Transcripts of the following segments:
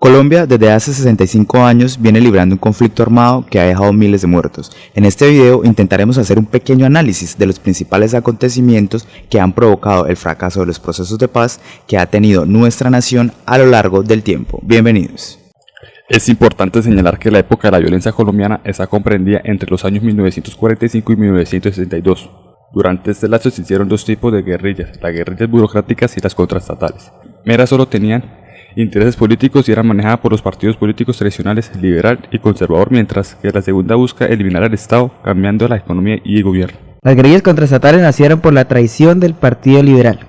Colombia desde hace 65 años viene librando un conflicto armado que ha dejado miles de muertos. En este video intentaremos hacer un pequeño análisis de los principales acontecimientos que han provocado el fracaso de los procesos de paz que ha tenido nuestra nación a lo largo del tiempo. Bienvenidos. Es importante señalar que la época de la violencia colombiana está comprendida entre los años 1945 y 1962. Durante este lapso se hicieron dos tipos de guerrillas, las guerrillas burocráticas y las contraestatales. Meras solo tenían intereses políticos y eran manejadas por los partidos políticos tradicionales liberal y conservador, mientras que la segunda busca eliminar al Estado cambiando la economía y el gobierno. Las guerrillas contraestatales nacieron por la traición del Partido Liberal.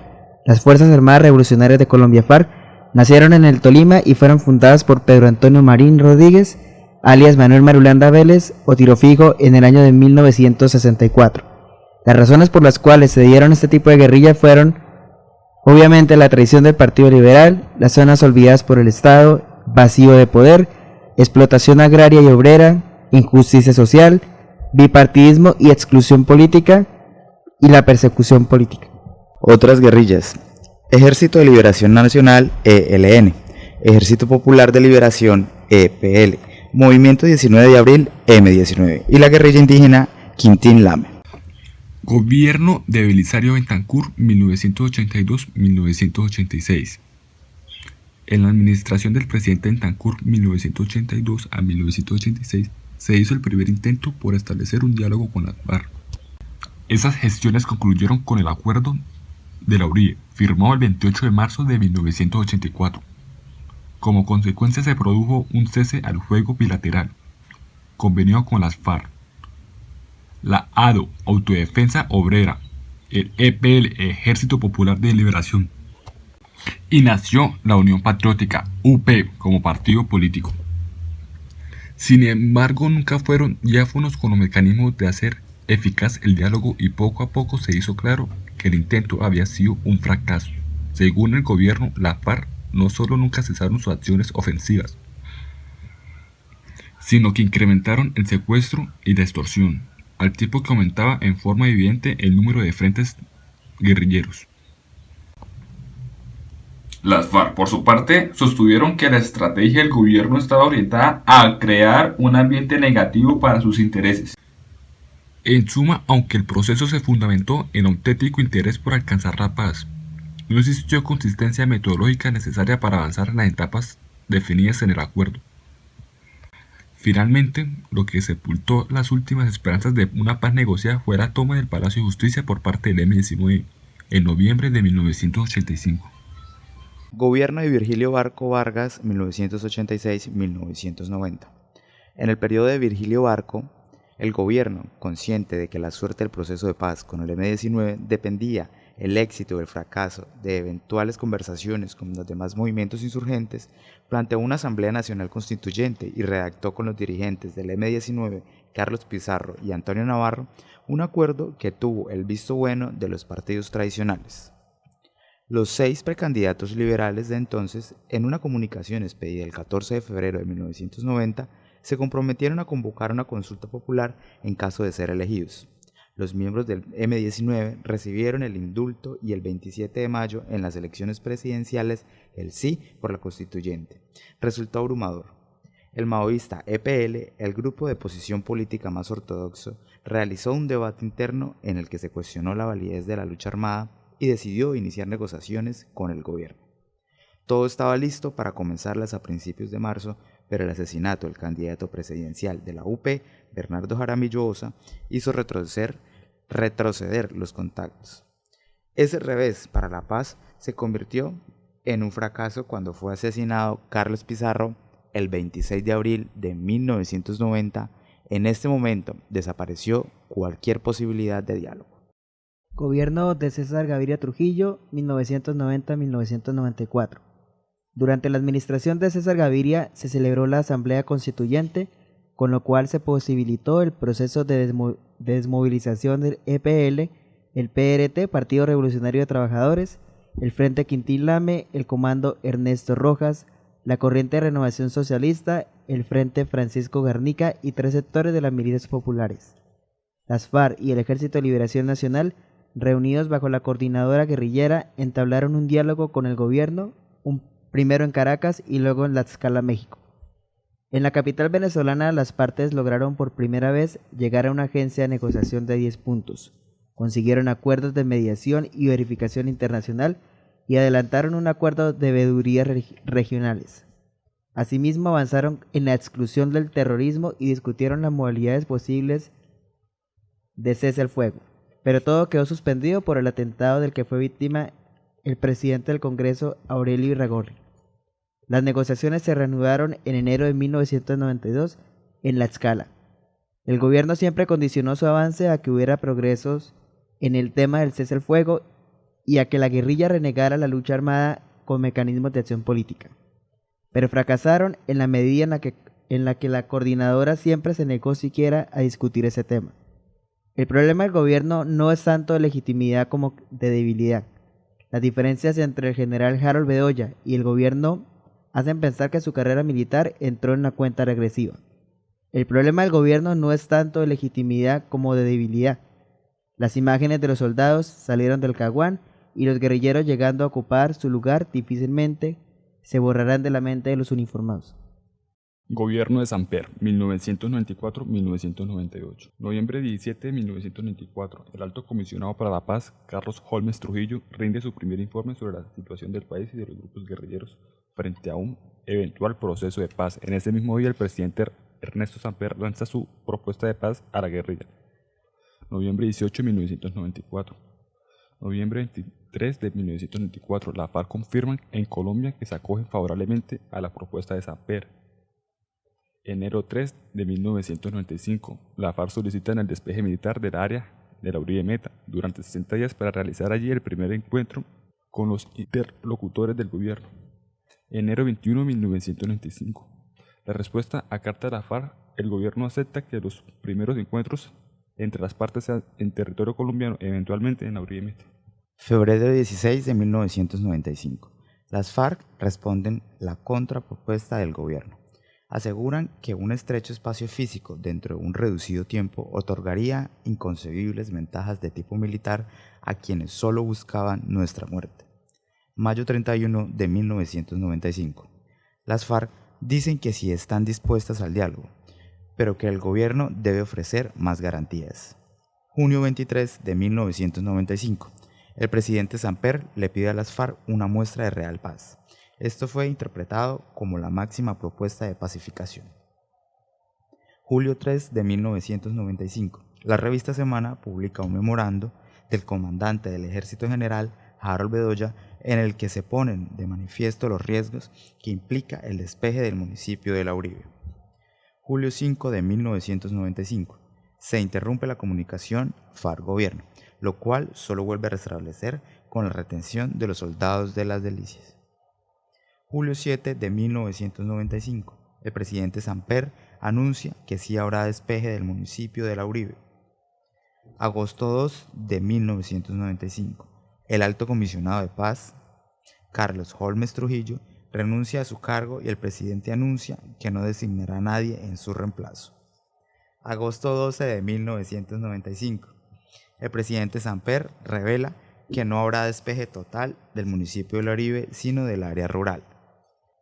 Las Fuerzas Armadas Revolucionarias de Colombia FARC nacieron en el Tolima y fueron fundadas por Pedro Antonio Marín Rodríguez, alias Manuel Marulanda Vélez o Tiro Fijo, en el año de 1964. Las razones por las cuales se dieron este tipo de guerrillas fueron obviamente la traición del Partido Liberal, las zonas olvidadas por el Estado, vacío de poder, explotación agraria y obrera, injusticia social, bipartidismo y exclusión política, y la persecución política. Otras guerrillas: Ejército de Liberación Nacional ELN, Ejército Popular de Liberación EPL, Movimiento 19 de Abril M19 y la guerrilla indígena Quintín Lame. Gobierno de Belisario Betancur 1982-1986. En la administración del presidente Betancur 1982 a 1986 se hizo el primer intento por establecer un diálogo con las FARC. Esas gestiones concluyeron con el acuerdo de la URIE, firmado el 28 de marzo de 1984. Como consecuencia se produjo un cese al fuego bilateral, convenido con las FARC, la ADO, Autodefensa Obrera, el EPL, Ejército Popular de Liberación, y nació la Unión Patriótica, UP, como partido político. Sin embargo, nunca fueron diáfanos con los mecanismos de hacer eficaz el diálogo y poco a poco se hizo claro que el intento había sido un fracaso. Según el gobierno, las FARC no solo nunca cesaron sus acciones ofensivas, sino que incrementaron el secuestro y la extorsión, al tiempo que aumentaba en forma evidente el número de frentes guerrilleros. Las FARC, por su parte, sostuvieron que la estrategia del gobierno estaba orientada a crear un ambiente negativo para sus intereses. En suma, aunque el proceso se fundamentó en auténtico interés por alcanzar la paz, no existió consistencia metodológica necesaria para avanzar en las etapas definidas en el acuerdo. Finalmente, lo que sepultó las últimas esperanzas de una paz negociada fue la toma del Palacio de Justicia por parte del M19 en noviembre de 1985. Gobierno de Virgilio Barco Vargas 1986-1990. En el periodo de Virgilio Barco, el gobierno, consciente de que la suerte del proceso de paz con el M19 dependía el éxito o el fracaso de eventuales conversaciones con los demás movimientos insurgentes, planteó una Asamblea Nacional Constituyente y redactó con los dirigentes del M19, Carlos Pizarro y Antonio Navarro, un acuerdo que tuvo el visto bueno de los partidos tradicionales. Los 6 precandidatos liberales de entonces, en una comunicación expedida el 14 de febrero de 1990, se comprometieron a convocar una consulta popular en caso de ser elegidos. Los miembros del M19 recibieron el indulto y el 27 de mayo en las elecciones presidenciales el sí por la constituyente. Resultó abrumador. El maoísta EPL, el grupo de posición política más ortodoxo, realizó un debate interno en el que se cuestionó la validez de la lucha armada y decidió iniciar negociaciones con el gobierno. Todo estaba listo para comenzarlas a principios de marzo, pero el asesinato del candidato presidencial de la UP, Bernardo Jaramillo Osa, hizo retroceder los contactos. Ese revés para la paz se convirtió en un fracaso cuando fue asesinado Carlos Pizarro el 26 de abril de 1990. En este momento desapareció cualquier posibilidad de diálogo. Gobierno de César Gaviria Trujillo, 1990-1994. Durante la administración de César Gaviria se celebró la Asamblea Constituyente, con lo cual se posibilitó el proceso de desmovilización del EPL, el PRT, Partido Revolucionario de Trabajadores, el Frente Quintín Lame, el Comando Ernesto Rojas, la Corriente de Renovación Socialista, el Frente Francisco Garnica y 3 sectores de las milicias populares. Las FARC y el Ejército de Liberación Nacional, reunidos bajo la coordinadora guerrillera, entablaron un diálogo con el gobierno, un primero en Caracas y luego en Tlaxcala, México. En la capital venezolana, las partes lograron por primera vez llegar a una agencia de negociación de 10 puntos, consiguieron acuerdos de mediación y verificación internacional y adelantaron un acuerdo de veedurías regionales. Asimismo, avanzaron en la exclusión del terrorismo y discutieron las modalidades posibles de cese al fuego, pero todo quedó suspendido por el atentado del que fue víctima el presidente del Congreso, Aurelio Irragorri. Las negociaciones se reanudaron en enero de 1992 en Tlaxcala. El gobierno siempre condicionó su avance a que hubiera progresos en el tema del cese al fuego y a que la guerrilla renegara la lucha armada con mecanismos de acción política. Pero fracasaron en la medida en la que la coordinadora siempre se negó siquiera a discutir ese tema. El problema del gobierno no es tanto de legitimidad como de debilidad. Las diferencias entre el general Harold Bedoya y el gobierno hacen pensar que su carrera militar entró en una cuenta regresiva. El problema del gobierno no es tanto de legitimidad como de debilidad. Las imágenes de los soldados salieron del Caguán y los guerrilleros llegando a ocupar su lugar difícilmente se borrarán de la mente de los uniformados. Gobierno de Samper, 1994-1998. Noviembre 17 de 1994, el Alto Comisionado para la Paz, Carlos Holmes Trujillo, rinde su primer informe sobre la situación del país y de los grupos guerrilleros frente a un eventual proceso de paz. En ese mismo día, el presidente Ernesto Samper lanza su propuesta de paz a la guerrilla. Noviembre 18 de 1994. Noviembre 23 de 1994, la FARC confirman en Colombia que se acogen favorablemente a la propuesta de Samper. Enero 3 de 1995, la FARC solicita el despeje militar del área de la Uribe Meta durante 60 días para realizar allí el primer encuentro con los interlocutores del gobierno. Enero 21 de 1995, la respuesta a carta de la FARC, el gobierno acepta que los primeros encuentros entre las partes sean en territorio colombiano, eventualmente en la Uribe Meta. Febrero 16 de 1995, las FARC responden la contrapropuesta del gobierno. Aseguran que un estrecho espacio físico dentro de un reducido tiempo otorgaría inconcebibles ventajas de tipo militar a quienes solo buscaban nuestra muerte. Mayo 31 de 1995. Las FARC dicen que sí están dispuestas al diálogo, pero que el gobierno debe ofrecer más garantías. Junio 23 de 1995. El presidente Samper le pide a las FARC una muestra de real paz. Esto fue interpretado como la máxima propuesta de pacificación. Julio 3 de 1995. La revista Semana publica un memorando del comandante del Ejército General, Harold Bedoya, en el que se ponen de manifiesto los riesgos que implica el despeje del municipio de La Uribe. Julio 5 de 1995. Se interrumpe la comunicación FARC-Gobierno, lo cual solo vuelve a restablecer con la retención de los soldados de las Delicias. Julio 7 de 1995. El presidente Samper anuncia que sí habrá despeje del municipio de La Uribe. Agosto 2 de 1995. El alto comisionado de paz, Carlos Holmes Trujillo, renuncia a su cargo y el presidente anuncia que no designará a nadie en su reemplazo. Agosto 12 de 1995. El presidente Samper revela que no habrá despeje total del municipio de La Uribe, sino del área rural.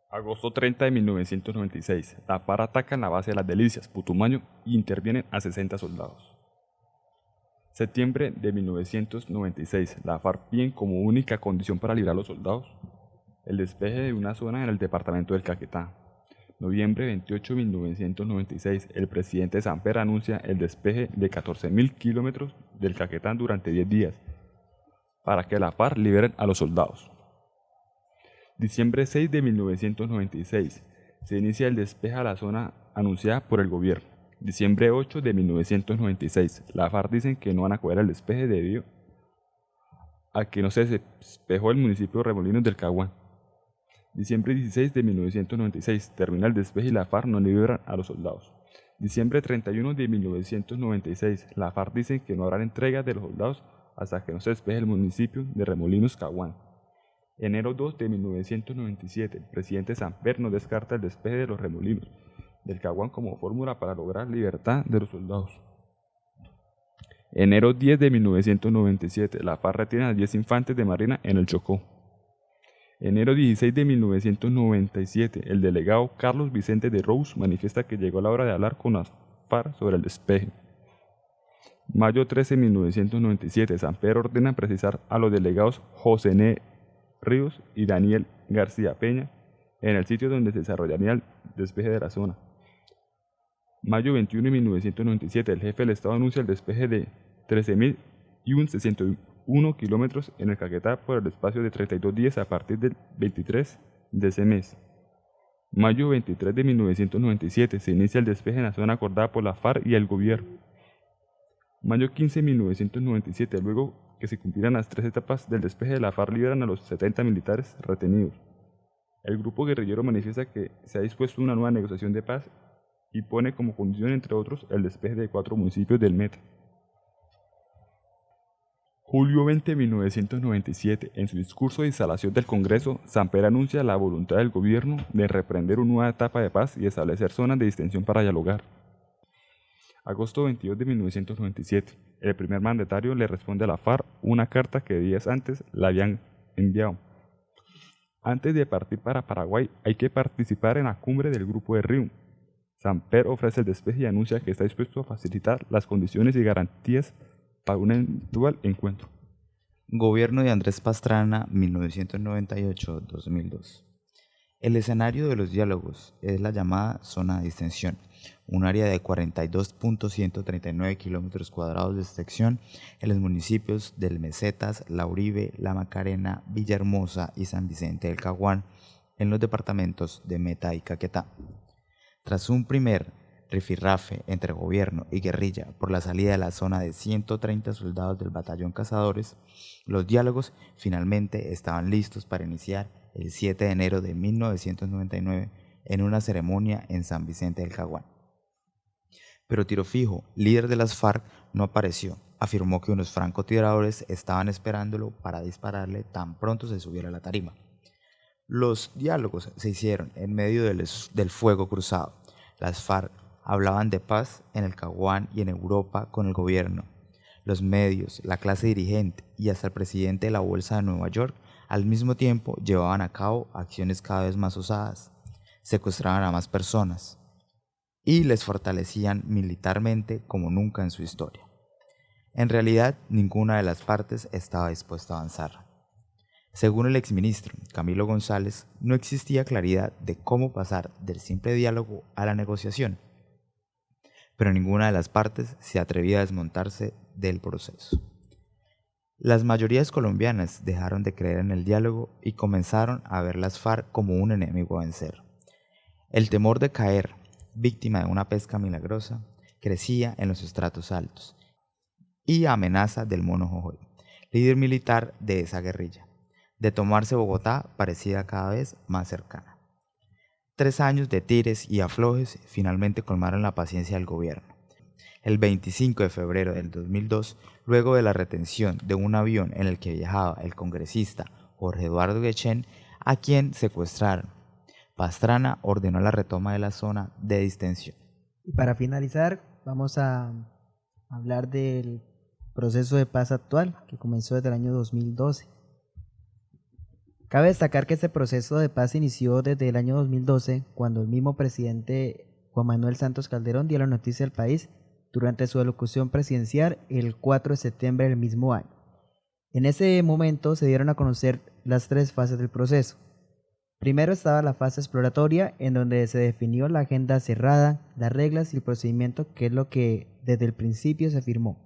Agosto 30 de 1996, la FARC atacan la base de las Delicias, Putumayo, y intervienen a 60 soldados. Septiembre de 1996, la FARC piden como única condición para librar a los soldados el despeje de una zona en el departamento del Caquetá. Noviembre 28 de 1996, el presidente Samper anuncia el despeje de 14.000 kilómetros del Caquetá durante 10 días para que la FARC liberen a los soldados. Diciembre 6 de 1996, se inicia el despeje a la zona anunciada por el gobierno. Diciembre 8 de 1996, la FARC dicen que no van a acoger el despeje debido a que no se despejó el municipio de Remolinos del Caguán. Diciembre 16 de 1996, termina el despeje y la FARC no libera a los soldados. Diciembre 31 de 1996, la FARC dice que no habrá entrega de los soldados hasta que no se despeje el municipio de Remolinos Caguán. Enero 2 de 1997, el presidente Samper no descarta el despeje de los Remolinos del Caguán como fórmula para lograr libertad de los soldados. Enero 10 de 1997, la FARC retiene a 10 infantes de marina en el Chocó. Enero 16 de 1997, el delegado Carlos Vicente de Rous manifiesta que llegó la hora de hablar con las FARC sobre el despeje. Mayo 13 de 1997, Samper ordena precisar a los delegados José N. Ríos y Daniel García Peña en el sitio donde se desarrollaría el despeje de la zona. Mayo 21 de 1997, el jefe del Estado anuncia el despeje de 13.061 kilómetros en el Caquetá por el espacio de 32 días a partir del 23 de ese mes. Mayo 23 de 1997, se inicia el despeje en la zona acordada por la FARC y el gobierno. Mayo 15 de 1997, luego que se cumplieran las 3 etapas del despeje, la FARC liberan a los 70 militares retenidos. El grupo guerrillero manifiesta que se ha dispuesto una nueva negociación de paz y pone como condición, entre otros, el despeje de 4 municipios del Meta. Julio 20 de 1997, en su discurso de instalación del Congreso, Samper anuncia la voluntad del gobierno de reprender una nueva etapa de paz y establecer zonas de distensión para dialogar. Agosto 22 de 1997, el primer mandatario le responde a la FARC una carta que días antes la habían enviado. Antes de partir para Paraguay hay que participar en la cumbre del Grupo de Río. Samper ofrece el despeje y anuncia que está dispuesto a facilitar las condiciones y garantías para un eventual encuentro. Gobierno de Andrés Pastrana, 1998-2002. El escenario de los diálogos es la llamada zona de distensión, un área de 42.139 kilómetros cuadrados de extensión en los municipios del Mesetas, La Uribe, La Macarena, Villahermosa y San Vicente del Caguán, en los departamentos de Meta y Caquetá. Tras un primer rifirrafe entre gobierno y guerrilla por la salida de la zona de 130 soldados del batallón Cazadores, los diálogos finalmente estaban listos para iniciar el 7 de enero de 1999 en una ceremonia en San Vicente del Caguán. Pero Tirofijo, líder de las FARC, no apareció. Afirmó que unos francotiradores estaban esperándolo para dispararle tan pronto se subiera a la tarima. Los diálogos se hicieron en medio del fuego cruzado. Las FARC hablaban de paz en el Caguán y en Europa con el gobierno. Los medios, la clase dirigente y hasta el presidente de la Bolsa de Nueva York al mismo tiempo llevaban a cabo acciones cada vez más osadas, secuestraban a más personas y les fortalecían militarmente como nunca en su historia. En realidad, ninguna de las partes estaba dispuesta a avanzar. Según el exministro Camilo González, no existía claridad de cómo pasar del simple diálogo a la negociación, pero ninguna de las partes se atrevía a desmontarse del proceso. Las mayorías colombianas dejaron de creer en el diálogo y comenzaron a ver las FARC como un enemigo a vencer. El temor de caer víctima de una pesca milagrosa crecía en los estratos altos y amenaza del Mono Jojoy, líder militar de esa guerrilla, de tomarse Bogotá parecía cada vez más cercana. 3 años de tires y aflojes finalmente colmaron la paciencia del gobierno. El 25 de febrero del 2002, luego de la retención de un avión en el que viajaba el congresista Jorge Eduardo Guechén, a quien secuestraron, Pastrana ordenó la retoma de la zona de distensión. Y para finalizar, vamos a hablar del proceso de paz actual que comenzó desde el año 2012. Cabe destacar que este proceso de paz inició desde el año 2012, cuando el mismo presidente Juan Manuel Santos Calderón dio la noticia al país durante su alocución presidencial el 4 de septiembre del mismo año. En ese momento se dieron a conocer las 3 fases del proceso. Primero estaba la fase exploratoria, en donde se definió la agenda cerrada, las reglas y el procedimiento, que es lo que desde el principio se firmó.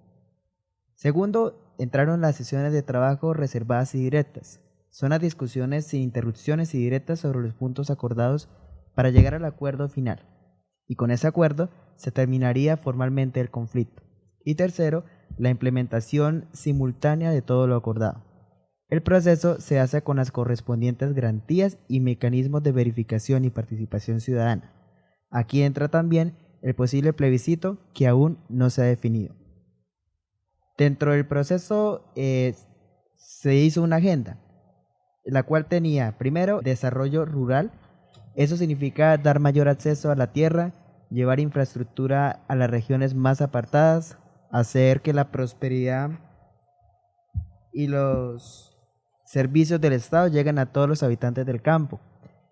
Segundo, entraron las sesiones de trabajo reservadas y directas. Son las discusiones sin interrupciones y directas sobre los puntos acordados para llegar al acuerdo final. Y con ese acuerdo se terminaría formalmente el conflicto. Y tercero, la implementación simultánea de todo lo acordado. El proceso se hace con las correspondientes garantías y mecanismos de verificación y participación ciudadana. Aquí entra también el posible plebiscito que aún no se ha definido. Dentro del proceso se hizo una agenda, la cual tenía primero desarrollo rural. Eso significa dar mayor acceso a la tierra, llevar infraestructura a las regiones más apartadas, hacer que la prosperidad y los servicios del Estado lleguen a todos los habitantes del campo.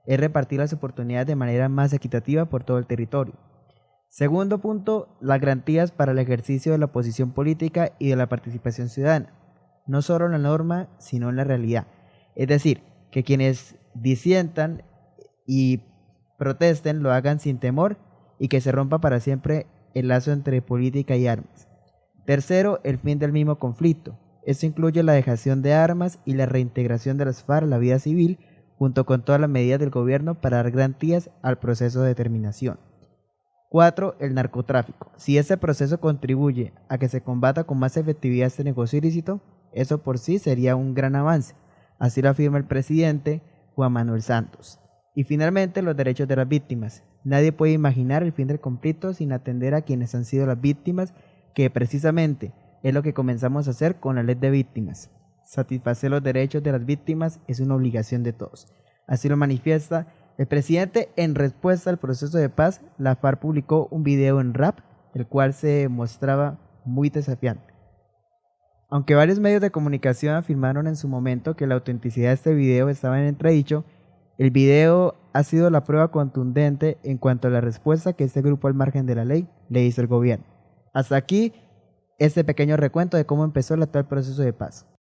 Es repartir las oportunidades de manera más equitativa por todo el territorio. Segundo punto, las garantías para el ejercicio de la oposición política y de la participación ciudadana. No solo en la norma, sino en la realidad. Es decir, que quienes disientan y protesten lo hagan sin temor y que se rompa para siempre el lazo entre política y armas. Tercero, el fin del mismo conflicto. Esto incluye la dejación de armas y la reintegración de las FARC a la vida civil, junto con todas las medidas del gobierno para dar garantías al proceso de determinación. 4. El narcotráfico. Si este proceso contribuye a que se combata con más efectividad este negocio ilícito, eso por sí sería un gran avance. Así lo afirma el presidente Juan Manuel Santos. Y finalmente, los derechos de las víctimas. Nadie puede imaginar el fin del conflicto sin atender a quienes han sido las víctimas, que precisamente es lo que comenzamos a hacer con la ley de víctimas. Satisfacer los derechos de las víctimas es una obligación de todos. Así lo manifiesta el presidente. En respuesta al proceso de paz, la FARC publicó un video en rap, el cual se mostraba muy desafiante. Aunque varios medios de comunicación afirmaron en su momento que la autenticidad de este video estaba en entredicho, el video ha sido la prueba contundente en cuanto a la respuesta que este grupo al margen de la ley le hizo al gobierno. Hasta aquí este pequeño recuento de cómo empezó el actual proceso de paz.